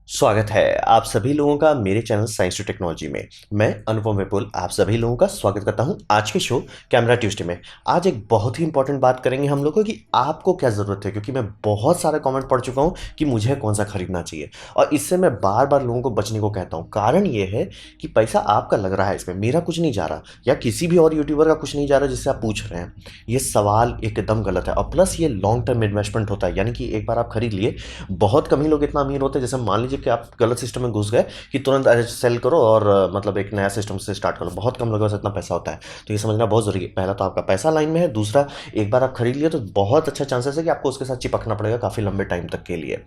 स्वागत है आप सभी लोगों का मेरे चैनल साइंस टू टेक्नोलॉजी में। मैं अनुपम विपुल आप सभी लोगों का स्वागत करता हूं आज के शो कैमरा ट्यूसडे में। आज एक बहुत ही इंपॉर्टेंट बात करेंगे हम लोगों की आपको क्या ज़रूरत है, क्योंकि मैं बहुत सारे कमेंट पढ़ चुका हूं कि मुझे कौन सा खरीदना चाहिए, और इससे मैं बार बार लोगों को बचने को कहता हूं। कारण ये है कि पैसा आपका लग रहा है, इसमें मेरा कुछ नहीं जा रहा या किसी भी और यूट्यूबर का कुछ नहीं जा रहा जिससे आप पूछ रहे हैं। ये सवाल एकदम गलत है, और प्लस ये लॉन्ग टर्म इन्वेस्टमेंट होता है, यानी कि एक बार आप खरीद लिए, बहुत कम ही लोग इतना अमीर होते हैं। जैसे मान लीजिए कि आप गलत सिस्टम में घुस गए कि तुरंत सेल करो और मतलब एक नया सिस्टम से स्टार्ट करो, बहुत कम लोगों से इतना पैसा होता है। तो ये समझना बहुत जरूरी है। पहला तो आपका पैसा लाइन में है, दूसरा एक बार आप खरीद लिए तो बहुत अच्छा चांसेस है कि आपको उसके साथ चिपकना पड़ेगा काफ़ी लंबे टाइम तक के लिए।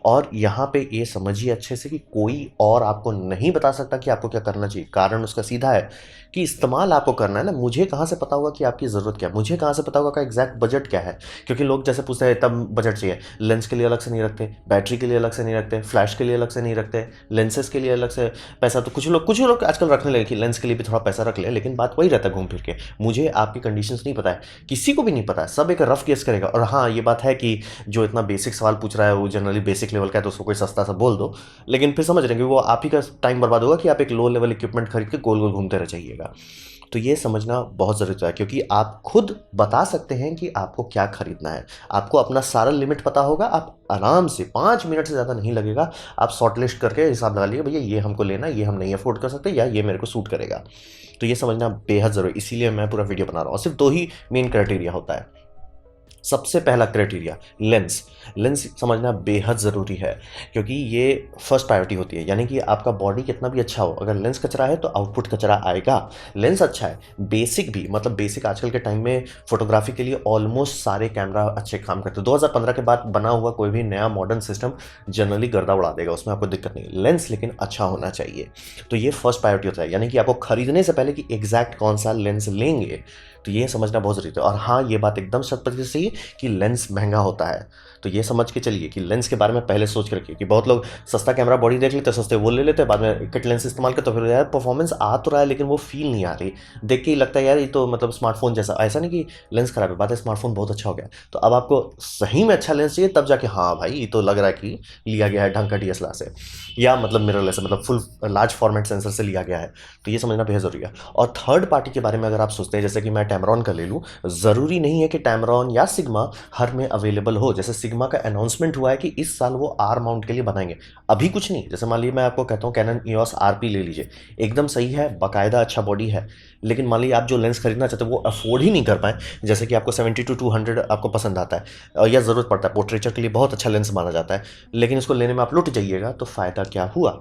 और यहाँ पे ये समझिए अच्छे से कि कोई और आपको नहीं बता सकता कि आपको क्या करना चाहिए। कारण उसका सीधा है कि इस्तेमाल आपको करना है ना। मुझे कहाँ से पता होगा कि आपकी ज़रूरत क्या है, मुझे कहाँ से पता होगा का एग्जैक्ट बजट क्या है। क्योंकि लोग जैसे पूछते हैं तब बजट चाहिए, लेंस के लिए अलग से नहीं रखते, बैटरी के लिए अलग से नहीं रखते, फ्लैश के लिए अलग से नहीं रखते, लेंसेज के लिए अलग से पैसा। तो कुछ लोग आजकल रखने लगे कि लेंस के लिए भी थोड़ा पैसा रख ले, लेकिन बात वही रहता है घूम फिर के। मुझे आपकी कंडीशंस नहीं पता है, किसी को भी नहीं पता है, सब एक रफ गेस करेगा। और हाँ, ये बात है कि जो इतना बेसिक सवाल पूछ रहा है वो जनरली बेसिक लेवल का है, तो उसको कोई सस्ता सा बोल दो, लेकिन फिर समझ रहे हैं कि वो आप ही का टाइम बर्बाद होगा कि आप एक लो लेवल इक्विपमेंट खरीद के गोल गोल घूमते रह जाइएगा। तो ये समझना बहुत ज़रूरी है, क्योंकि आप खुद बता सकते हैं कि आपको क्या खरीदना है। आपको अपना सारा लिमिट पता होगा, आप आराम से 5 मिनट से ज़्यादा नहीं लगेगा, आप शॉर्ट लिस्ट करके हिसाब लगा लिए भैया ये हमको लेना है, ये हम नहीं अफोर्ड कर सकते, या ये मेरे को सूट करेगा। तो ये समझना बेहद ज़रूरी, इसीलिए मैं पूरा वीडियो बना रहा हूँ। सिर्फ दो ही मेन क्राइटेरिया होता है। सबसे पहला क्राइटेरिया लेंस। लेंस समझना बेहद ज़रूरी है, क्योंकि ये फर्स्ट प्रायोरिटी होती है। यानी कि आपका बॉडी कितना भी अच्छा हो, अगर लेंस कचरा है तो आउटपुट कचरा आएगा। लेंस अच्छा है, बेसिक भी, मतलब बेसिक आजकल के टाइम में फोटोग्राफी के लिए ऑलमोस्ट सारे कैमरा अच्छे काम करते हैं। 2015 के बाद बना हुआ कोई भी नया मॉडर्न सिस्टम जनरली गर्दा उड़ा देगा, उसमें आपको दिक्कत नहीं। लेंस लेकिन अच्छा होना चाहिए, तो ये फर्स्ट प्रायोरिटी होता है। यानी कि आपको खरीदने से पहले कि एग्जैक्ट कौन सा लेंस लेंगे, तो ये समझना बहुत ज़रूरी है। और हाँ, ये बात एकदम शत प्रतिशत सही है कि लेंस महंगा होता है, तो ये समझ के चलिए कि लेंस के बारे में पहले सोच के रखिए। कि बहुत लोग सस्ता कैमरा बॉडी देख लेते हैं, सस्ते वो ले लेते हैं, बाद में किट लेंस इस्तेमाल करते, तो फिर यार परफॉर्मेंस आ तो रहा है लेकिन वो फील नहीं आ रही, देख के ही लगता है यार ये तो मतलब स्मार्टफोन जैसा। ऐसा नहीं कि लेंस खराब है, बात है स्मार्टफोन बहुत अच्छा हो गया। तो अब आपको सही में अच्छा लेंस चाहिए, तब जाके हाँ भाई ये तो लग रहा है कि लिया गया है ढंग का डीएसएलआर से, या मतलब मिररलेस से, मतलब फुल लार्ज फॉर्मेट सेंसर से लिया गया है। तो ये समझना बेहद जरूरी है। और थर्ड पार्टी के बारे में अगर आप सोचते हैं, जैसे कि मैं टैमरॉन का ले लूँ, ज़रूरी नहीं है कि टैमरॉन या सिग्मा हर में अवेलेबल हो। जैसे सिग्मा का अनाउंसमेंट हुआ है कि इस साल वो आर माउंट के लिए बनाएंगे, अभी कुछ नहीं। जैसे मान लीजिए मैं आपको कहता हूँ कैनन ईओस आरपी ले लीजिए, एकदम सही है, बाकायदा अच्छा बॉडी है, लेकिन मान लीजिए आप जो लेंस खरीदना चाहते हो वो अफोर्ड ही नहीं कर पाए, जैसे कि आपको 70-200 आपको पसंद आता है या ज़रूरत पड़ता है, पोर्ट्रेचर के लिए बहुत अच्छा लेंस माना जाता है, लेकिन इसको लेने में आप लुट जाइएगा, तो फ़ायदा क्या हुआ।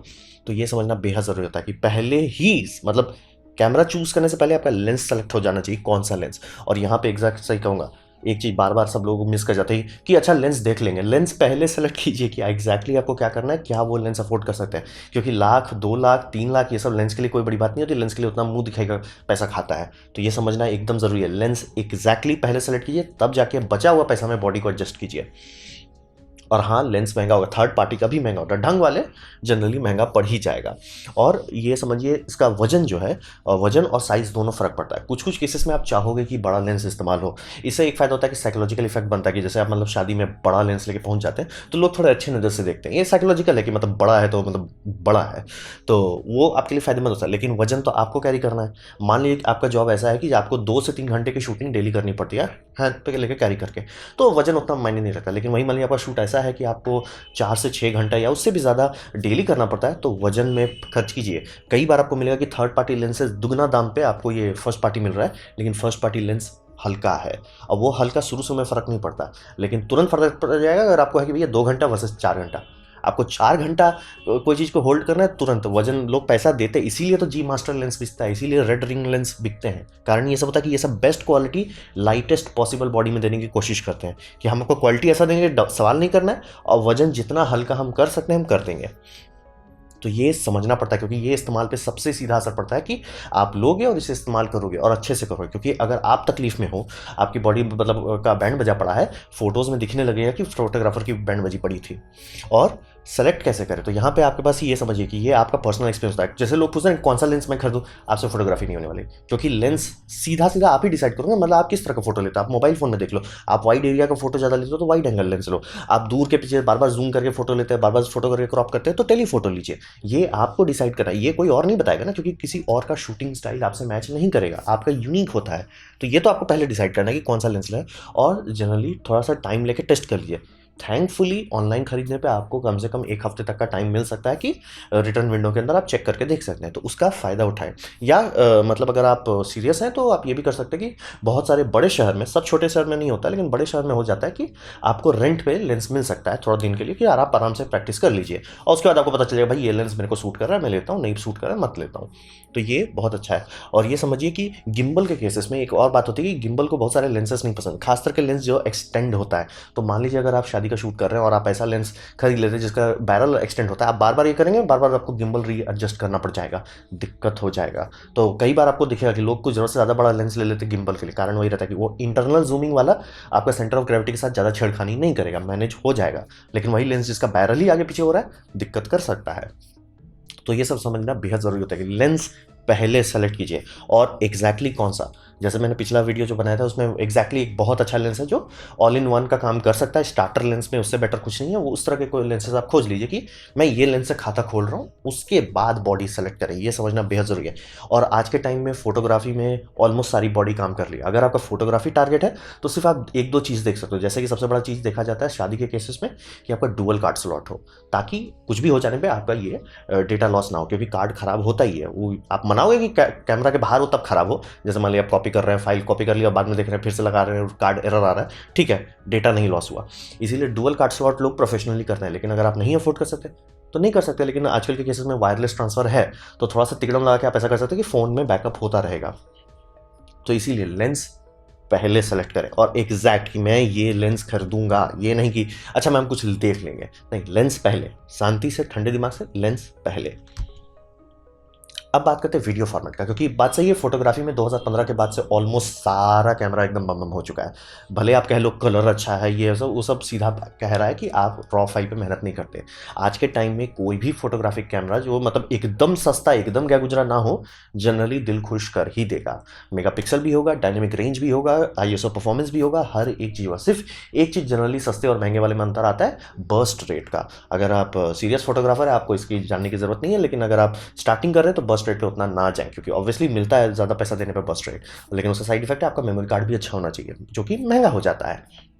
तो ये समझना बेहद ज़रूरी होता है कि पहले ही मतलब कैमरा चूज करने से पहले आपका लेंस सेलेक्ट हो जाना चाहिए, कौन सा लेंस। और यहाँ पे एग्जैक्ट सही कहूँगा, एक चीज़ बार बार सब लोग मिस कर जाते हैं कि अच्छा लेंस देख लेंगे। लेंस पहले सेलेक्ट कीजिए कि एग्जैक्टली आपको क्या करना है, क्या वो लेंस अफोर्ड कर सकते हैं। क्योंकि लाख 2 लाख 3 लाख ये सब लेंस के लिए कोई बड़ी बात नहीं होती, लेंस के लिए उतना मुंह दिखाएगा पैसा खाता है। तो ये समझना एकदम ज़रूरी है, लेंस एग्जैक्टली पहले सेलेक्ट कीजिए, तब जाके बचा हुआ पैसा में बॉडी को एडजस्ट कीजिए। और हाँ, लेंस महंगा होगा, थर्ड पार्टी का भी महंगा होता है, ढंग वाले जनरली महंगा पड़ ही जाएगा। और ये समझिए इसका वजन जो है, वजन और साइज़ दोनों फ़र्क पड़ता है। कुछ कुछ केसेस में आप चाहोगे कि बड़ा लेंस इस्तेमाल हो, इससे एक फ़ायदा होता है कि साइकोलॉजिकल इफेक्ट बनता है कि जैसे आप मतलब शादी में बड़ा लेंस लेके पहुंच जाते हैं तो लोग थोड़े अच्छे नज़र से देखते हैं। ये साइकोलॉजिकल है कि मतलब बड़ा है तो मतलब बड़ा है, तो वो आपके लिए फ़ायदेमंद होता है। लेकिन वजन तो आपको कैरी करना है। मान लीजिए आपका जॉब ऐसा है कि आपको 2 से 3 घंटे की शूटिंग डेली करनी पड़ती है हैंड पे लेके कैरी करके, तो वजन उतना मायने नहीं रखता। लेकिन वही मान लीजिए आपका शूट ऐसा है कि आपको 4 से 6 घंटा या उससे भी ज़्यादा डेली करना पड़ता है, तो वजन में खर्च कीजिए। कई बार आपको मिलेगा कि थर्ड पार्टी लेंसेज दुगना दाम पे आपको ये फर्स्ट पार्टी मिल रहा है, लेकिन फर्स्ट पार्टी लेंस हल्का है। अब वो हल्का शुरू में फ़र्क नहीं पड़ता, लेकिन तुरंत फ़र्क पड़ जाएगा अगर आपको है कि भैया 2 घंटा वर्सेस 4 घंटा। आपको 4 घंटा कोई चीज़ को होल्ड करना है तुरंत, वजन लोग पैसा देते हैं, इसीलिए तो जी मास्टर लेंस बिकता है, इसीलिए रेड रिंग लेंस बिकते हैं। कारण ये सब होता है कि ये सब best quality lightest possible body में देने की कोशिश करते हैं, कि हम आपको क्वालिटी ऐसा देंगे, सवाल नहीं करना है, और वजन जितना हल्का हम कर सकते हैं हम कर देंगे। तो ये समझना पड़ता है, क्योंकि ये इस्तेमाल पे सबसे सीधा असर पड़ता है कि आप लोगे और इसे इस्तेमाल करोगे और अच्छे से करोगे। क्योंकि अगर आप तकलीफ में हो, आपकी बॉडी मतलब का बैंड बजा पड़ा है, फोटोज़ में दिखने लगेगा कि फोटोग्राफर की बैंड बजी पड़ी थी। और सेलेक्ट कैसे करें, तो यहाँ पे आपके पास ये समझिए कि ये आपका पर्सनल एक्सपीरियंस होता है। जैसे लोग पूछ रहे हैं कौन सा लेंस मैं खरीदूं, आपसे फोटोग्राफी नहीं होने वाली, क्योंकि लेंस सीधा सीधा आप ही डिसाइड करोगे। मतलब आप किस तरह का फोटो लेते हो, आप मोबाइल फोन में देख लो, आप वाइड एरिया का फोटो ज़्यादा लेते हो तो वाइड एंगल लेंस लो, आप दूर के पीछे बार बार जूम करके फोटो लेते हैं, बार बार फोटो करके क्रॉप करते हैं, तो टेलीफोटो लीजिए। ये आपको डिसाइड करना है, ये कोई और नहीं बताएगा ना, क्योंकि किसी और का शूटिंग स्टाइल आपसे मैच नहीं करेगा, आपका यूनिक होता है। तो ये तो आपको पहले डिसाइड करना है कि कौन सा लेंस लें, और जनरली थोड़ा सा टाइम लेके टेस्ट कर लीजिए। थैंकफुली ऑनलाइन खरीदने पे आपको कम से कम 1 हफ्ते तक का टाइम मिल सकता है कि रिटर्न विंडो के अंदर आप चेक करके देख सकते हैं, तो उसका फ़ायदा उठाएं। या मतलब अगर आप सीरियस हैं तो आप ये भी कर सकते हैं कि बहुत सारे बड़े शहर में, सब छोटे शहर में नहीं होता लेकिन बड़े शहर में हो जाता है कि आपको रेंट पे लेंस मिल सकता है थोड़ा दिन के लिए, कि यार आप आराम से प्रैक्टिस कर लीजिए, और उसके बाद आपको पता चलेगा भाई ये लेंस मेरे को सूट कर रहा है मैं लेता हूँ, नहीं सूट कर रहा है मत लेता हूँ। तो ये बहुत अच्छा है। और ये समझिए कि गिम्बल के केसेस में एक और बात होती है कि गिम्बल को बहुत सारे लेंसेस नहीं पसंद, खास करके लेंस जो एक्सटेंड होता है। तो मान लीजिए अगर आप शादी का शूट कर रहे हैं और आप ऐसा लेंस खरीद लेते हैं जिसका बैरल एक्सटेंड होता है, आप बार बार ये करेंगे, बार बार आपको गिम्बल री एडजस्ट करना पड़ जाएगा, दिक्कत हो जाएगा। तो कई बार आपको दिखेगा कि लोग कुछ जरूरत से ज़्यादा बड़ा लेंस ले लेते हैं गिम्बल के लिए, कारण वही रहता है कि वो इंटरनल जूमिंग वाला आपका सेंटर ऑफ ग्रेविटी के साथ ज़्यादा छेड़खानी नहीं करेगा, मैनेज हो जाएगा। लेकिन वही लेंस जिसका बैरल ही आगे पीछे हो रहा है, दिक्कत कर सकता है। तो ये सब समझना बेहद ज़रूरी होता है कि लेंस पहले सेलेक्ट कीजिए, और एग्जैक्टली कौन सा। जैसे मैंने पिछला वीडियो जो बनाया था उसमें एग्जैक्टली एक बहुत अच्छा लेंस है जो ऑल इन वन का काम कर सकता है, स्टार्टर लेंस में उससे बेटर कुछ नहीं है। वो उस तरह के कोई लेंसेज आप खोज लीजिए कि मैं ये लेंस से खाता खोल रहा हूँ, उसके बाद बॉडी सेलेक्ट करें, ये समझना बेहद ज़रूरी है। और आज के टाइम में फोटोग्राफी में ऑलमोस्ट सारी बॉडी काम कर रही है। अगर आपका फोटोग्राफी टारगेट है तो सिर्फ आप एक दो चीज़ देख सकते हो, जैसे कि सबसे बड़ा चीज़ देखा जाता है शादी के केसेस में कि आपका डुअल कार्ड स्लॉट हो, ताकि कुछ भी हो जाने पर आपका ये डेटा लॉस ना हो, क्योंकि कार्ड खराब होता ही है। वो आप मनाओगे कि कैमरा के बाहर हो तब खराब हो, जैसे मान लिया आप कॉपी कर रहे हैं, फाइल कॉपी कर लिया, बाद में देख रहे हैं फिर से लगा रहे हैं, कार्ड एरर आ रहा है, ठीक है, डेटा नहीं लॉस हुआ। इसीलिए डुअल कार्ड स्लॉट लोग प्रोफेशनली करते हैं, लेकिन अगर आप नहीं अफोर्ड कर सकते तो नहीं कर सकते। लेकिन आजकल के केसेस में वायरलेस ट्रांसफर है, तो थोड़ा सा तिकड़म लगा के आप ऐसा कर सकते हैं कि फ़ोन में बैकअप होता रहेगा। तो इसीलिए लेंस पहले सेलेक्ट करें, और एग्जैक्ट कि मैं ये लेंस खरीदूंगा, ये नहीं कि अच्छा मैम कुछ देख लेंगे, नहीं, लेंस पहले, शांति से ठंडे दिमाग से लेंस पहले। अब बात करते हैं वीडियो फॉर्मेट का, क्योंकि बात सही है, फोटोग्राफी में 2015 के बाद से ऑलमोस्ट सारा कैमरा एकदम बम बम हो चुका है। भले आप कह लो कलर अच्छा है, ये सब वो सब सीधा कह रहा है कि आप रॉ फाइल पे मेहनत नहीं करते। आज के टाइम में कोई भी फोटोग्राफिक कैमरा जो मतलब एकदम सस्ता, एकदम क्या गुजरा ना हो, जनरली दिल खुश कर ही देगा। मेगापिक्सल भी होगा, डायनेमिक रेंज भी होगा, आईएसओ परफॉर्मेंस भी होगा, हर एक चीज़ होगा। सिर्फ एक चीज़ जनरली सस्ते और महंगे वाले में अंतर आता है, बर्स्ट रेट का। अगर आप सीरियस फोटोग्राफर है आपको इसकी जानने की जरूरत नहीं है, लेकिन अगर आप स्टार्टिंग कर रहे हैं तो बर्स्ट रेट पे उतना ना जाएं, क्योंकि ऑब्वियसली मिलता है ज़्यादा पैसा देने पे बर्स्ट रेट, लेकिन उसका साइड इफेक्ट है आपका मेमोरी कार्ड भी अच्छा होना चाहिए, जो कि महंगा हो जाता है।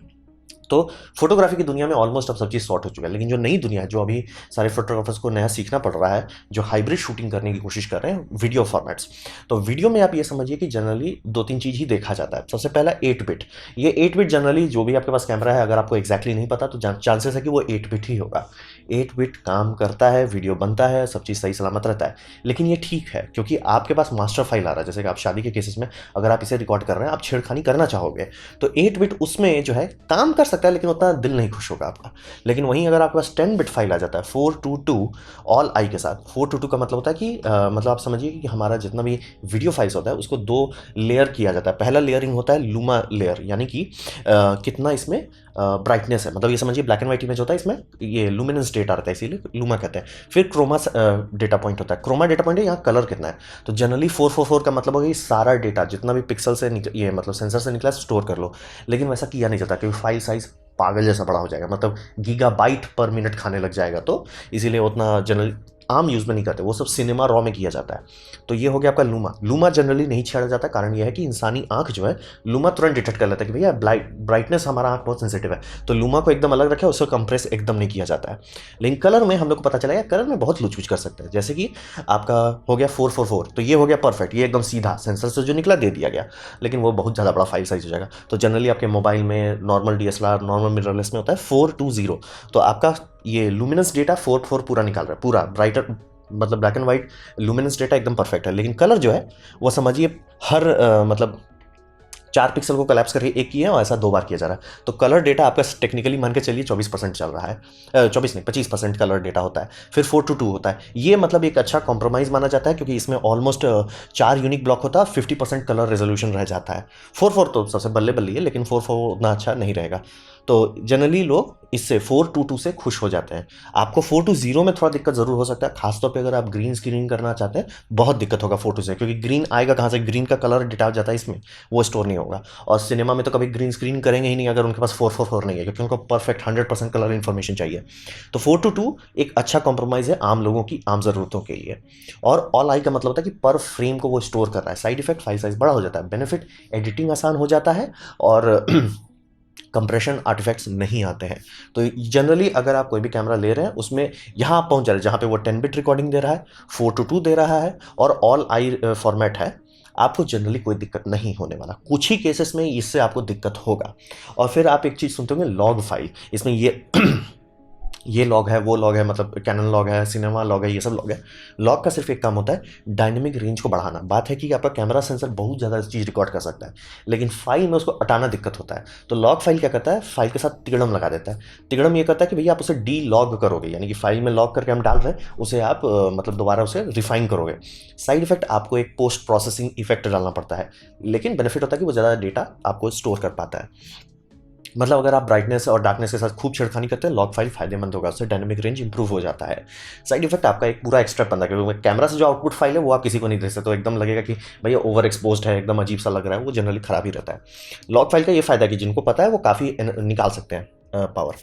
तो फोटोग्राफी की दुनिया में ऑलमोस्ट अब सब चीज़ सॉर्ट हो चुका है, लेकिन जो नई दुनिया है, जो अभी सारे फोटोग्राफर्स को नया सीखना पड़ रहा है, जो हाइब्रिड शूटिंग करने की कोशिश कर रहे हैं, वीडियो फॉर्मेट्स। तो वीडियो में आप ये समझिए कि जनरली दो तीन चीज़ ही देखा जाता है। सबसे पहला 8 बिट। ये 8 बिट जनरली जो भी आपके पास कैमरा है, अगर आपको एक्जैक्टली नहीं पता तो चांसेस है कि वो 8 बिट ही होगा। 8 बिट काम करता है, वीडियो बनता है, सब चीज़ सही सलामत रहता है। लेकिन ये ठीक है, क्योंकि आपके पास मास्टर फाइल आ रहा है, जैसे कि आप शादी के केसेस में अगर आप इसे रिकॉर्ड कर रहे हैं, आप छेड़खानी करना चाहोगे, तो 8 बिट उसमें जो है काम कर सकता है, लेकिन उतना दिल नहीं खुश होगा आपका। लेकिन वहीं अगर आपके पास 10 बिट फाइल आ जाता है 422 ऑल आई के साथ, 422 का मतलब होता है कि मतलब आप समझिए कि हमारा जितना भी वीडियो फाइल्स होता है उसको 2 लेयर किया जाता है। पहला लेयरिंग होता है लूमा लेयर, यानी कि कितना इसमें ब्राइटनेस है, मतलब ये समझिए ब्लैक एंड व्हाइट इमेज होता है, इसमें ये लुमिनेंस डेटा आता है, इसीलिए लूमा कहते हैं। फिर क्रोमा डेटा पॉइंट होता है, क्रोमा डेटा पॉइंट है यहाँ कलर कितना है। तो जनरली 444 का मतलब होगा कि सारा डेटा जितना भी पिक्सल से ये मतलब सेंसर से निकला स्टोर कर लो, लेकिन वैसा किया नहीं जाता, क्योंकि फाइल साइज पागल जैसा बड़ा हो जाएगा, मतलब गीगाबाइट पर मिनट खाने लग जाएगा, तो इसीलिए उतना जनरल आम यूज़ में नहीं करते, वो सब सिनेमा रॉ में किया जाता है। तो ये हो गया आपका लूमा। लूमा जनरली नहीं छेड़ा जाता, कारण ये है कि इंसानी आंख जो है लूमा तुरंत डिटेक्ट कर लेता है कि भैया ब्राइटनेस, हमारा आंख बहुत सेंसिटिव है, तो लूमा को एकदम अलग रखा है, उसको कंप्रेस एकदम नहीं किया जाता है। लेकिन कलर में हम लोग को पता चला कलर में बहुत लूच वूच कर सकते हैं, जैसे कि आपका हो गया 444, तो ये हो गया परफेक्ट, ये एकदम सीधा सेंसर से जो निकला दे दिया गया, लेकिन वो बहुत ज़्यादा बड़ा फाइल साइज हो जाएगा। तो जनरली आपके मोबाइल में नॉर्मल DSLR, नॉर्मल मिररलेस में होता है 420, तो आपका ये लुमिनस डेटा 44 पूरा निकाल रहा है, पूरा ब्राइटर, मतलब black and white luminous data एकदम परफेक्ट है। लेकिन कलर जो है वो समझिए हर मतलब 4 पिक्सल को कोलैप्स करके एक किया है, और ऐसा 2 बार किया जा रहा है। तो कलर डेटा आपका टेक्निकली मान के चलिए 24% चल रहा है, 24 नहीं 25% कलर डेटा होता है। फिर 4:2 होता है, ये मतलब एक अच्छा कॉम्प्रोमाइज़ माना जाता है, क्योंकि इसमें ऑलमोस्ट 4 यूनिक ब्लॉक होता है, 50% कलर रेजोल्यूशन रह जाता है। 4:4 तो सबसे बल्ले बल्ली है, लेकिन 4:4 उतना अच्छा नहीं रहेगा। तो जनरली लोग इससे 4:2 से खुश हो जाते हैं। आपको 4:0 में थोड़ा दिक्कत ज़रूर हो सकता है, खासतौर पे अगर आप ग्रीन स्क्रीन करना चाहते हैं, बहुत दिक्कत होगा 4:2 से, क्योंकि ग्रीन आएगा कहाँ से? ग्रीन का कलर डिटा जाता है इसमें, वो स्टोर नहीं होगा। और सिनेमा में तो कभी ग्रीन स्क्रीन करेंगे ही नहीं अगर उनके पास 4:4:4 नहीं है, क्योंकि उनको परफेक्ट 100% कलर इन्फॉर्मेशन चाहिए। तो 4:2 एक अच्छा कॉम्प्रोमाइज़ है आम लोगों की आम ज़रूरतों के लिए। और ऑल आई का मतलब होता है कि पर फ्रेम को वो स्टोर कर रहा है। साइड इफेक्ट, फाइल साइज बड़ा हो जाता है। बेनिफिट, एडिटिंग आसान हो जाता है और कंप्रेशन आर्टिफैक्ट्स नहीं आते हैं। तो जनरली अगर आप कोई भी कैमरा ले रहे हैं उसमें यहाँ आप पहुँच जा रहे हैं जहाँ पे वो 10 बिट रिकॉर्डिंग दे रहा है, 4:2 दे रहा है और ऑल आई फॉर्मेट है, आपको जनरली कोई दिक्कत नहीं होने वाला। कुछ ही केसेस में इससे आपको दिक्कत होगा। और फिर आप एक चीज़ सुनते होंगे, लॉग फाइल। इसमें ये लॉग है, वो लॉग है, मतलब कैनन लॉग है, सिनेमा लॉग है, ये सब लॉग है। लॉग का सिर्फ एक काम होता है, डायनेमिक रेंज को बढ़ाना। बात है कि आपका कैमरा सेंसर बहुत ज़्यादा चीज़ रिकॉर्ड कर सकता है, लेकिन फाइल में उसको हटाना दिक्कत होता है। तो लॉग फाइल क्या करता है? फाइल के साथ तिगड़म लगा देता है। तिगड़म ये करता है कि भैया आप उसे डी लॉग करोगे, यानी कि फाइल में लॉग करके हम डाल रहे हैं उसे आप मतलब दोबारा उसे रिफाइन करोगे। साइड इफेक्ट, आपको एक पोस्ट प्रोसेसिंग इफेक्ट डालना पड़ता है, लेकिन बेनिफिट होता है कि वो ज़्यादा डेटा आपको स्टोर कर पाता है। मतलब अगर आप ब्राइटनेस और डार्कनेस के साथ खूब छेड़खानी करते हैं, लॉग फाइल फायदेमंद होगा, उससे डायनेमिक रेंज इंप्रूव हो जाता है। साइड इफेक्ट आपका एक पूरा एक्स्ट्रा बंदा, क्योंकि कैमरा से जो आउटपुट फाइल है वो आप किसी को नहीं दे सकते, तो एकदम लगेगा कि भैया ओवर एक्सपोज्ड है, एकदम अजीब सा लग रहा है, वो जनरली खराब ही रहता है। लॉग फाइल का ये फायदा है कि जिनको पता है वो काफ़ी निकाल सकते हैं पावर।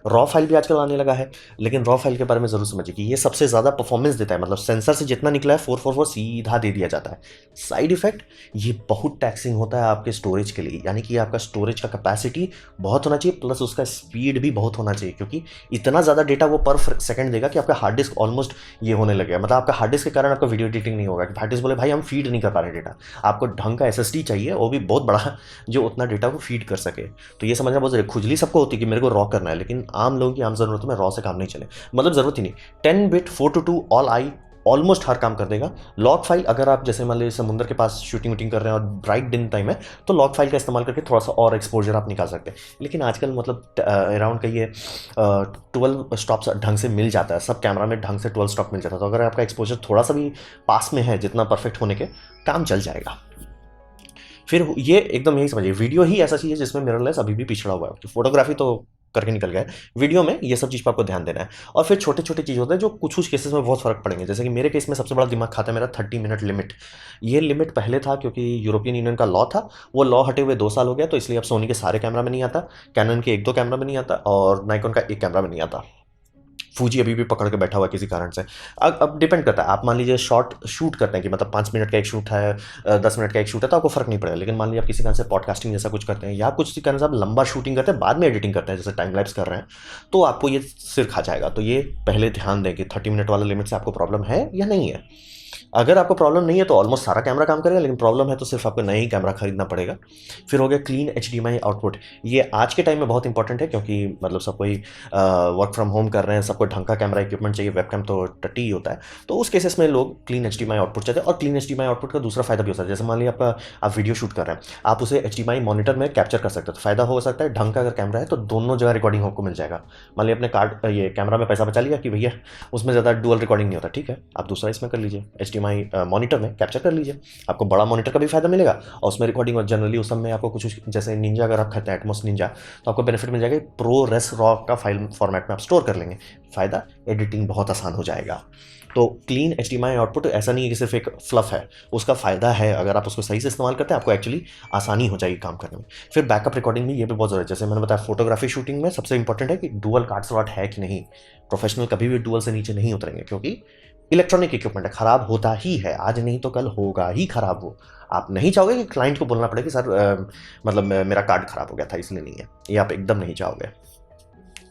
रॉ फाइल भी आजकल आने लगा है, लेकिन रॉ फाइल के बारे में जरूर समझिए कि ये सबसे ज़्यादा परफॉर्मेंस देता है। मतलब सेंसर से जितना निकला है 444 सीधा दे दिया जाता है। साइड इफेक्ट, ये बहुत टैक्सिंग होता है आपके स्टोरेज के लिए, यानी कि आपका स्टोरेज का कैपेसिटी बहुत होना चाहिए, प्लस उसका स्पीड भी बहुत होना चाहिए, क्योंकि इतना ज़्यादा डेटा वो पर सेकंड देगा कि आपका हार्ड डिस्क ऑलमोस्ट ये होने लगेगा। मतलब आपका हार्ड डिस्क के कारण आपका वीडियो एडिटिंग नहीं होगा कि हार्ड डिस्क बोले भाई हम फीड नहीं कर पा रहे डेटा। आपको ढंग का एसएसडी चाहिए, वो भी बहुत बड़ा, जो उतना डेटा को फीड कर सके। तो ये समझना बहुत जरूरी। खुजली सबको होती है कि मेरे को रॉ करना है, लेकिन आम लोगों की आम जरूरतों में रॉ से काम नहीं चले, मतलब जरूरत ही नहीं। 10 बिट 4:2 ऑल आई ऑलमोस्ट हर काम कर देगा। लॉग फाइल, अगर आप जैसे मान लीजिए समुद्र के पास शूटिंग वूटिंग कर रहे हैं और ब्राइट दिन टाइम है, तो लॉग फाइल का इस्तेमाल करके थोड़ा सा और एक्सपोजर आप निकाल सकते हैं। लेकिन आजकल मतलब अराउंड का ये 12 स्टॉप्स ढंग से मिल जाता है, सब कैमरा में ढंग से 12 स्टॉप मिल जाता है। तो अगर आपका एक्सपोजर थोड़ा सा भी पास में है जितना परफेक्ट होने के, काम चल जाएगा। फिर ये एकदम यही समझिए, वीडियो ही ऐसा चीज़ है जिसमें मिररलेस अभी भी पिछड़ा हुआ है। फोटोग्राफी तो करके निकल गया है, वीडियो में ये सब चीज़ पर आपको ध्यान देना है। और फिर छोटे छोटे चीज़ होते हैं जो कुछ कुछ केसेस में बहुत फर्क पड़ेंगे। जैसे कि मेरे केस में सबसे बड़ा दिमाग खाता है मेरा 30 मिनट लिमिट। ये लिमिट पहले था क्योंकि यूरोपियन यूनियन का लॉ था, वो लॉ हटे हुए 2 साल हो गया, तो इसलिए अब सोनी के सारे कैमरा में नहीं आता, कैनन के 1-2 कैमरा में नहीं आता और नाइकॉन का 1 कैमरा में नहीं आता। फूजी अभी भी पकड़ के बैठा हुआ है किसी कारण से। अब डिपेंड करता है, आप मान लीजिए शॉर्ट शूट करते हैं कि मतलब 5 मिनट का एक शूट है, 10 मिनट का एक शूट है, तो आपको फर्क नहीं पड़ेगा। लेकिन मान लीजिए आप किसी कारण से पॉडकास्टिंग जैसा कुछ करते हैं या कुछ कारण से आप लंबा शूटिंग करते हैं बाद में एडिटिंग करते हैं, जैसे टाइम लैप्स कर रहे हैं, तो आपको ये सिर खा जाएगा। तो ये पहले ध्यान दें कि 30 मिनट वाला लिमिट से आपको प्रॉब्लम है या नहीं है। अगर आपको प्रॉब्लम नहीं है तो ऑलमोस्ट सारा कैमरा काम करेगा, लेकिन प्रॉब्लम है तो सिर्फ आपको नया ही कैमरा खरीदना पड़ेगा। फिर हो गया क्लीन HDMI आउटपुट। ये आज के टाइम में बहुत इंपॉर्टेंट है, क्योंकि मतलब सब कोई वर्क फ्रॉम होम कर रहे हैं, सबको ढंग का कैमरा इक्विपमेंट चाहिए, वेबकैम तो टट्टी ही होता है। तो उस केसेस में लोग क्लीन HDMI आउटपुट चाहते हैं। और क्लीन HDMI आउटपुट का दूसरा फायदा भी हो सकता है, जैसे मान लीजिए आप वीडियो शूट कर रहे हैं, आप उसे HDMI मॉनिटर में कैप्चर कर सकते हैं, तो फायदा हो सकता है। ढंग का अगर कैमरा है तो दोनों जगह रिकॉर्डिंग आपको मिल जाएगा। मान लीजिए अपने कार्ड ये कैमरा में पैसा बचा लिया कि भैया उसमें ज़्यादा डुअल रिकॉर्डिंग नहीं होता, ठीक है, आप दूसरा इसमें कर लीजिए, HDMI मॉनिटर में कैप्चर कर लीजिए, आपको बड़ा मॉनिटर का भी फायदा मिलेगा और उसमें रिकॉर्डिंग। और जनरली उस समय आपको कुछ जैसे निंजा अगर आप खाते हैं, एटमॉस निंजा, तो आपको बेनिफिट मिल जाएगा, प्रो रेस रॉ का फाइल फॉर्मेट में आप स्टोर कर लेंगे, फायदा एडिटिंग बहुत आसान हो जाएगा। तो क्लीन HDMI आउटपुट ऐसा नहीं है कि सिर्फ एक फ्लफ है, उसका फायदा है। अगर आप उसको सही से इस्तेमाल करते हैं आपको एक्चुअली आसानी हो जाएगी काम करने में। फिर बैकअप रिकॉर्डिंग में ये भी बहुत ज़रूरी है, जैसे मैंने बताया फोटोग्राफी शूटिंग में सबसे इंपॉर्टेंट है कि डुअल कार्ड स्लॉट है कि नहीं। प्रोफेशनल कभी भी डुअल से नीचे नहीं उतरेंगे, क्योंकि इलेक्ट्रॉनिक इक्विपमेंट है, खराब होता ही है, आज नहीं तो कल होगा ही खराब। वो आप नहीं चाहोगे कि क्लाइंट को बोलना पड़े कि सर मतलब मेरा कार्ड खराब हो गया था इसलिए नहीं है, ये आप एकदम नहीं चाहोगे।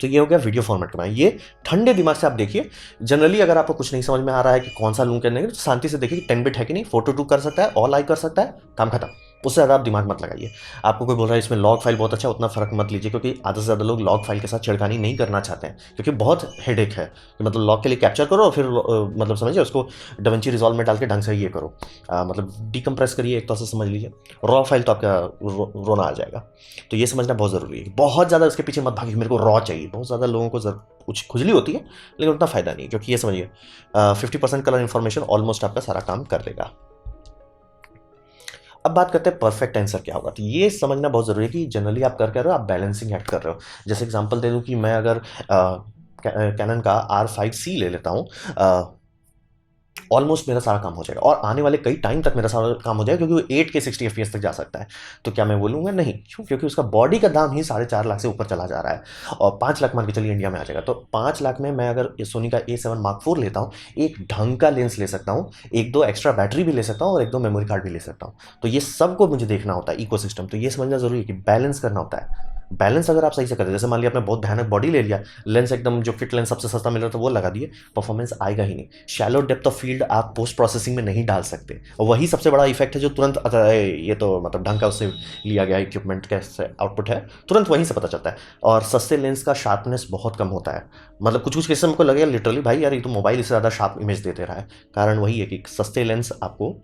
तो ये हो गया वीडियो फॉर्मेट का। ये ठंडे दिमाग से आप देखिए। जनरली अगर आपको कुछ नहीं समझ में आ रहा है कि कौन सा लूँ करने के, तो शांति से देखिए कि 10 बिट है कि नहीं, 4:2 कर सकता है, ऑल आई कर सकता है, काम खत्म। उससे ज़्यादा आप दिमाग मत लगाइए। आपको कोई बोल रहा है इसमें लॉग फाइल बहुत अच्छा, उतना फर्क मत लीजिए, क्योंकि आधे से ज़्यादा लोग लॉग फाइल के साथ छेड़खानी नहीं करना चाहते हैं, क्योंकि बहुत हेडेक है कि मतलब लॉग के लिए कैप्चर करो और फिर मतलब समझिए उसको डविंची रिजॉल्व में डाल के ढंग से ये करो, मतलब डिकम्प्रेस करिए, एक तरह से समझ लीजिए। रॉ फाइल तो आपका रोना आ जाएगा। तो ये समझना बहुत ज़रूरी है। बहुत ज़्यादा उसके पीछे मत भागिए मेरे को रॉ चाहिए। बहुत ज़्यादा लोगों को कुछ खुजली होती है, लेकिन उतना फ़ायदा नहीं है, क्योंकि ये समझिए 50% कलर इन्फॉर्मेशन ऑलमोस्ट आपका सारा काम कर देगा। अब बात करते हैं परफेक्ट आंसर क्या होगा। तो ये समझना बहुत ज़रूरी है कि जनरली आप कर रहे हो, आप बैलेंसिंग एक्ट कर रहे हो। जैसे एग्जांपल दे दूं कि मैं अगर कैनन का R5C ले लेता हूँ, ऑलमोस्ट मेरा सारा काम हो जाएगा और आने वाले कई टाइम तक मेरा सारा काम हो जाएगा, क्योंकि वो 8K 60 FPS तक जा सकता है। तो क्या मैं बोलूँगा? नहीं। क्यों? क्योंकि उसका बॉडी का दाम ही 4.5 लाख से ऊपर चला जा रहा है और 5 लाख मान के चलिए इंडिया में आ जाएगा। तो 5 लाख में मैं अगर सोनी का A7 Mark IV लेता हूँ, एक ढंग का लेंस ले सकता हूँ, एक दो एक्स्ट्रा बैटरी भी ले सकता हूँ और एक दो मेमोरी कार्ड भी ले सकता हूँ। तो ये सबको मुझे देखना होता है, इकोसिस्टम। तो ये समझना जरूरी है कि बैलेंस करना होता है। बैलेंस अगर आप सही से करते, जैसे मान लिया आपने बहुत भयानक बॉडी ले लिया, लेंस एकदम जो फिट लेंस सबसे सस्ता मिल रहा था वो लगा दिए, परफॉर्मेंस आएगा ही नहीं। शैलो डेप्थ ऑफ फील्ड आप पोस्ट प्रोसेसिंग में नहीं डाल सकते, और वही सबसे बड़ा इफेक्ट है जो तुरंत, अच्छा ये तो मतलब ढंग का उससे लिया गया इक्विपमेंट कैसे आउटपुट है, तुरंत वहीं से पता चलता है। और सस्ते लेंस का शार्पनेस बहुत कम होता है। मतलब कुछ कुछ केसेस में को लगेगा लिटरली भाई यार ये तो मोबाइल इससे ज़्यादा शार्प इमेज दे रहा है। कारण वही है कि सस्ते लेंस आपको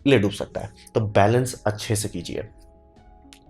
ले डूब सकता है। तो बैलेंस अच्छे से कीजिए,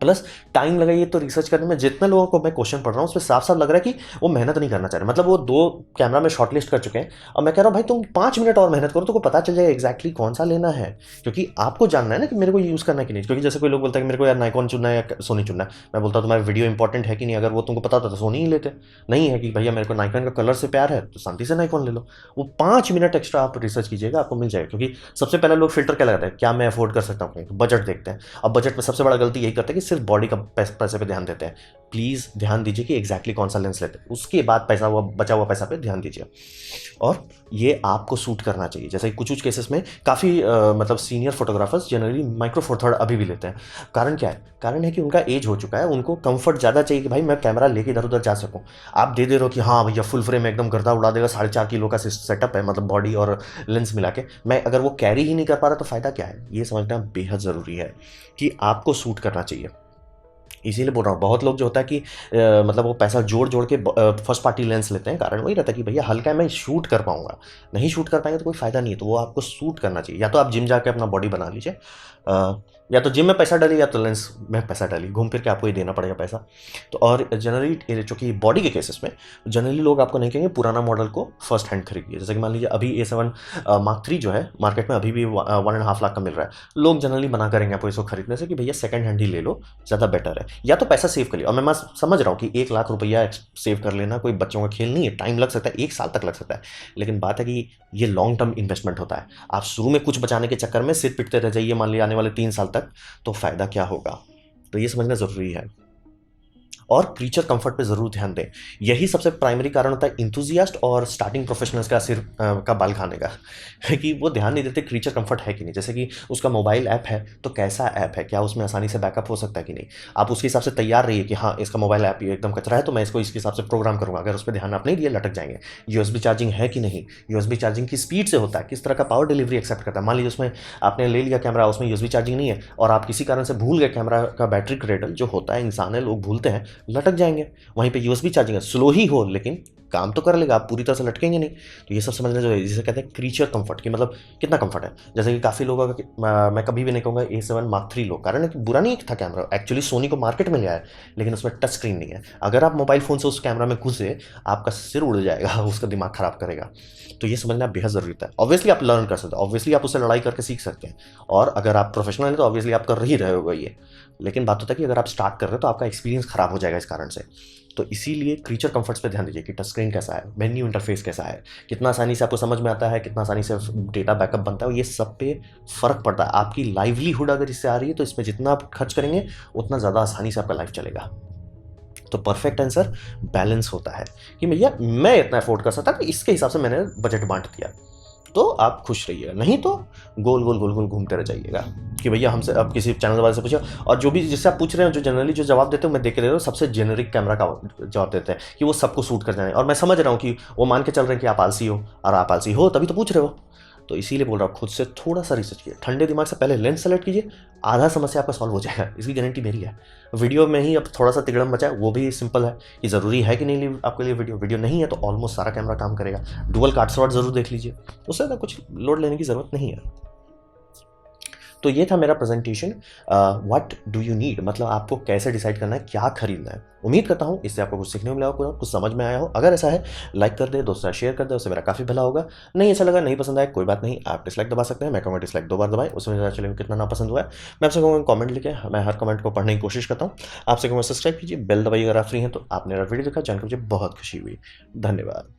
प्लस टाइम लगाइए। तो रिसर्च करने में जितने लोगों को मैं क्वेश्चन पढ़ रहा हूँ उसमें साफ साफ लग रहा है कि वो मेहनत नहीं करना चाह रहे। मतलब वो 2 कैमरा में शॉर्टलिस्ट कर चुके हैं और मैं कह रहा हूँ भाई तुम 5 मिनट और मेहनत करो, तो पता चल जाएगा एग्जैक्टली कौन सा लेना है। क्योंकि आपको जानना है ना कि मेरे को यूज़ करना है कि नहीं। क्योंकि जैसे कोई लोग बोलता है कि मेरे को यार नाइकॉन चुनना है या सोनी चुनना है, मैं बोलता हूँ तुम्हारा वीडियो इंपॉर्टेंट है कि नहीं। अगर वो तुमको पता होता तो सोनी ही लेते। नहीं है कि भैया मेरे को नाइकॉन का कलर से प्यार है तो शांति से नाइकॉन ले लो। वो 5 मिनट एक्स्ट्रा आप रिसर्च कीजिएगा, आपको मिल जाएगा। क्योंकि सबसे पहले लोग फिल्टर क्या लगाते हैं, क्या मैं अफोर्ड कर सकता हूँ, बजट देखते हैं। अब बजट में सबसे बड़ा गलती यही करते हैं कि सिर्फ बॉडी का पैसे पे ध्यान देते हैं। प्लीज़ ध्यान दीजिए कि एग्जैक्टली कौन सा लेंस लेते हैं, उसके बाद पैसा हुआ बचा हुआ पैसा पे ध्यान दीजिए। और ये आपको सूट करना चाहिए। जैसे कुछ कुछ केसेस में काफ़ी मतलब senior photographers generally micro four third अभी भी लेते हैं। कारण क्या है? कारण है कि उनका एज हो चुका है, उनको कंफर्ट ज़्यादा चाहिए कि भाई मैं कैमरा लेके इधर उधर जा सकूँ। आप दे रहे हो कि हाँ भैया फुल फ्रेम एकदम गर्दा उड़ा देगा, 4.5 किलो का सेटअप है, मतलब बॉडी और लेंस मिला के, मैं अगर वो कैरी ही नहीं कर पा रहा तो फ़ायदा क्या है? ये समझना बेहद ज़रूरी है कि आपको सूट करना चाहिए। इसीलिए बोल रहा हूँ बहुत लोग जो होता है कि मतलब वो पैसा जोड़ जोड़ के फर्स्ट पार्टी लेंस लेते हैं। कारण वही रहता है कि भैया हल्का है मैं शूट कर पाऊंगा, नहीं शूट कर पाएंगे तो कोई फायदा नहीं है। तो वो आपको सूट करना चाहिए। या तो आप जिम जाके अपना बॉडी बना लीजिए, या तो जिम में पैसा डालिए या तो लेंस में पैसा डालिए, घूम फिर के आपको ही देना पड़ेगा पैसा। तो और जनरली चूँकि बॉडी के केसेस में जनरली लोग आपको नहीं कहेंगे पुराना मॉडल को फर्स्ट हैंड खरीदिए। जैसे कि मान लीजिए अभी A7 Mark III जो है मार्केट में अभी भी 1.5 लाख का मिल रहा है। लोग जनरली मना करेंगे आपको इसको खरीदने से कि भैया सेकंड हैंड ही ले लो, ज़्यादा बेटर है। या तो पैसा सेव करिए। और मैं समझ रहा हूँ कि 1 लाख रुपया सेव कर लेना कोई बच्चों का खेल नहीं है, टाइम लग सकता है, 1 साल तक लग सकता है। लेकिन बात है कि ये लॉन्ग टर्म इन्वेस्टमेंट होता है। आप शुरू में कुछ बचाने के चक्कर में सिर पिटते रह जाइए मान लिया आने वाले 3 साल तक, तो फायदा क्या होगा? तो ये समझना जरूरी है। और क्रीचर कंफर्ट पे जरूर ध्यान दें। यही सबसे प्राइमरी कारण होता है इंथुजियास्ट और स्टार्टिंग प्रोफेशनल्स का सिर का बाल खाने का कि वो ध्यान नहीं देते क्रीचर कंफर्ट है कि नहीं। जैसे कि उसका मोबाइल ऐप है तो कैसा ऐप है, क्या उसमें आसानी से बैकअप हो सकता है कि नहीं। आप उसके हिसाब से तैयार रहिए कि हाँ इसका मोबाइल ऐप एकदम कचरा है तो मैं इसको इसके हिसाब से प्रोग्राम करूँगा। अगर उस पर ध्यान आप नहीं दिए लटक जाएंगे। USB चार्जिंग है कि नहीं, USB चार्जिंग की स्पीड से होता है, किस तरह का पावर डिलीवरी एक्सेप्ट करता है। मान लीजिए उसमें आपने ले लिया कैमरा, उसमें USB चार्जिंग नहीं है और आप किसी कारण से भूल गए कैमरा का बैटरी क्रेडल जो होता है, इंसान है लोग भूलते हैं, लटक जाएंगे। वहीं पे USB चार्जिंग है, स्लो ही हो लेकिन काम तो कर लेगा, आप पूरी तरह से लटकेंगे नहीं। तो ये सब समझना जो है जिसे कहते हैं क्रीचर कंफर्ट की, मतलब कितना कंफर्ट है। जैसे कि काफ़ी लोगों का मैं कभी भी नहीं कहूँगा A7 Mark III लो। कारण है कि बुरा नहीं था कैमरा, एक्चुअली सोनी को मार्केट में ले आया, लेकिन उसमें टच स्क्रीन नहीं है। अगर आप मोबाइल फ़ोन से उस कैमरा में घुसे आपका सिर उड़ जाएगा, उसका दिमाग खराब करेगा। तो ये समझना बेहद ज़रूरी है। ऑब्वियसली आप लर्न कर सकते हो, ऑब्वियसली आप उससे लड़ाई करके सीख सकते हैं, और अगर आप प्रोफेशनल हैं तो ऑब्वियसली आप कर ही रहे होगा ये। लेकिन बात होता है कि अगर आप स्टार्ट कर रहे हो तो आपका एक्सपीरियंस खराब हो जाएगा इस कारण से। तो इसीलिए क्रीचर कंफर्ट्स पे ध्यान दीजिए कि टच स्क्रीन कैसा है, मेन्यू इंटरफेस कैसा है, कितना आसानी से आपको समझ में आता है, कितना आसानी से डेटा बैकअप बनता है। ये सब पे फ़र्क पड़ता है। आपकी लाइवलीहुड अगर इससे आ रही है तो इसमें जितना आप खर्च करेंगे उतना ज़्यादा आसानी से आपका लाइफ चलेगा। तो परफेक्ट आंसर बैलेंस होता है कि भैया मैं इतना अफोर्ड कर सकता, तो इसके हिसाब से मैंने बजट बांट दिया, तो आप खुश रहिएगा। नहीं तो गोल गोल गोल गोल घूमते रह जाइएगा कि भैया हमसे अब किसी चैनल वाले से पूछो। और जो भी जिससे आप पूछ रहे हो, जो जनरली जो जवाब देते हो मैं देख के दे रहा हूँ, सबसे जेनरिक कैमरा का जवाब देते हैं कि वो सबको सूट कर जाए। और मैं समझ रहा हूँ कि वो मान के चल रहे हैं कि आप आलसी हो, और आप आलसी हो तभी तो पूछ रहे हो। तो इसीलिए बोल रहा हूँ खुद से थोड़ा सा रिसर्च कीजिए, ठंडे दिमाग से पहले लेंस सेलेक्ट कीजिए, आधा समस्या आपका सॉल्व हो जाएगा, इसकी गारंटी मेरी है। वीडियो में ही अब थोड़ा सा तिगड़म बचा है, वो भी सिंपल है कि ज़रूरी है कि नहीं आपके लिए वीडियो नहीं है तो ऑलमोस्ट सारा कैमरा काम करेगा। डुअल कार्ड स्लॉट ज़रूर देख लीजिए, उससे ज़्यादा कुछ लोड लेने की ज़रूरत नहीं है। तो ये था मेरा presentation, what do you need, मतलब आपको कैसे डिसाइड करना है क्या खरीदना है। उम्मीद करता हूँ इससे आपको कुछ सीखने को मिला हो, कुछ समझ में आया हो। अगर ऐसा है लाइक कर दे, दोस्तों शेयर कर दे, उससे मेरा काफ़ी भला होगा। नहीं अच्छा लगा, नहीं पसंद आया, कोई बात नहीं, आप डिसलाइक दबा सकते हैं। मैं कहूँगा डिसलाइक 2 बार दबाएं, उसमें ज़्यादा चलेगा कितना नापसंद हुआ है। मैं आपसे कहूँगा कमेंट लिखे, मैं हर कमेंट को पढ़ने की कोशिश करता हूँ। आपसे कहूँगा सब्सक्राइब कीजिए, बेल दबाइए अगर आप फ्री हैं तो। आपने मेरा वीडियो देखा, जानकर मुझे बहुत खुशी हुई। धन्यवाद।